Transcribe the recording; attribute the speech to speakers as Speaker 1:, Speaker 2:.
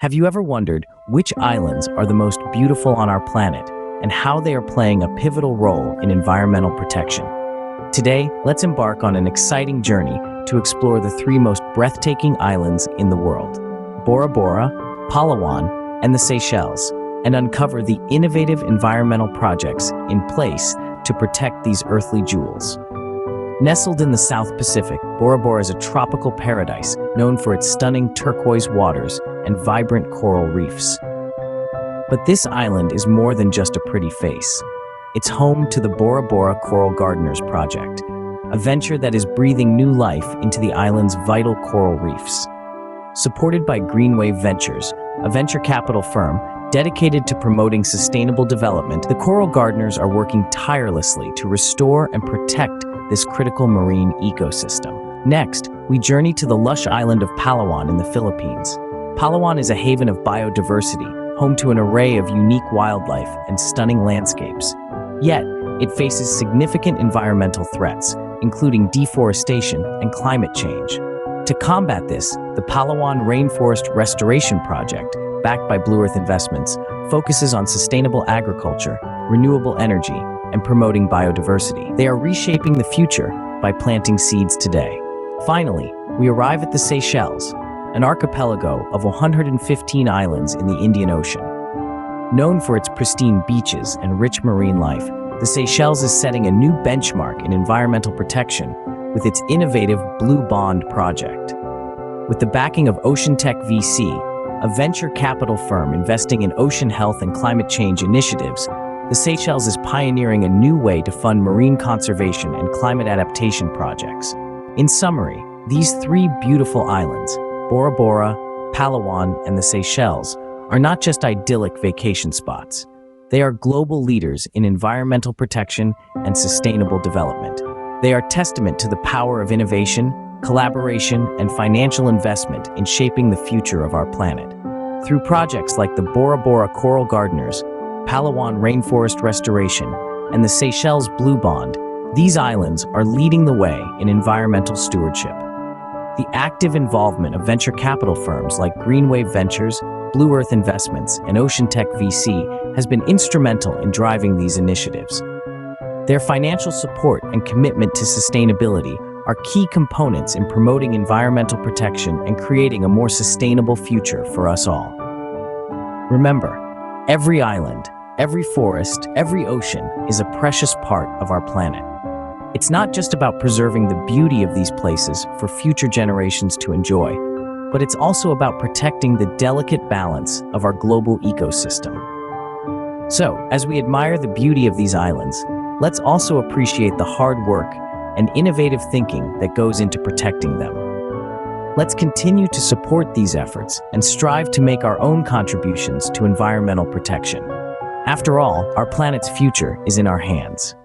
Speaker 1: Have you ever wondered which islands are the most beautiful on our planet and how they are playing a pivotal role in environmental protection? Today, let's embark on an exciting journey to explore the three most breathtaking islands in the world: Bora Bora, Palawan, and the Seychelles, and uncover the innovative environmental projects in place to protect these earthly jewels. Nestled in the South Pacific, Bora Bora is a tropical paradise known for its stunning turquoise waters and vibrant coral reefs. But this island is more than just a pretty face. It's home to the Bora Bora Coral Gardeners project, a venture that is breathing new life into the island's vital coral reefs. Supported by Greenwave Ventures, a venture capital firm dedicated to promoting sustainable development, the Coral Gardeners are working tirelessly to restore and protect this critical marine ecosystem. Next, we journey to the lush island of Palawan in the Philippines. Palawan is a haven of biodiversity, home to an array of unique wildlife and stunning landscapes. Yet, it faces significant environmental threats, including deforestation and climate change. To combat this, the Palawan Rainforest Restoration Project, backed by Blue Earth Investments, focuses on sustainable agriculture, renewable energy, and promoting biodiversity. They are reshaping the future by planting seeds today. Finally, we arrive at the Seychelles, an archipelago of 115 islands in the Indian Ocean. Known for its pristine beaches and rich marine life, the Seychelles is setting a new benchmark in environmental protection with its innovative Blue Bond project. With the backing of Ocean Tech VC, a venture capital firm investing in ocean health and climate change initiatives, the Seychelles is pioneering a new way to fund marine conservation and climate adaptation projects. In summary, these three beautiful islands, Bora Bora, Palawan, and the Seychelles, are not just idyllic vacation spots. They are global leaders in environmental protection and sustainable development. They are testament to the power of innovation, collaboration, and financial investment in shaping the future of our planet. Through projects like the Bora Bora Coral Gardeners, Palawan Rainforest Restoration, and the Seychelles Blue Bond, these islands are leading the way in environmental stewardship. The active involvement of venture capital firms like Greenwave Ventures, Blue Earth Investments, and Ocean Tech VC has been instrumental in driving these initiatives. Their financial support and commitment to sustainability are key components in promoting environmental protection and creating a more sustainable future for us all. Remember, every island, every forest, every ocean is a precious part of our planet. It's not just about preserving the beauty of these places for future generations to enjoy, but it's also about protecting the delicate balance of our global ecosystem. So, as we admire the beauty of these islands, let's also appreciate the hard work and innovative thinking that goes into protecting them. Let's continue to support these efforts and strive to make our own contributions to environmental protection. After all, our planet's future is in our hands.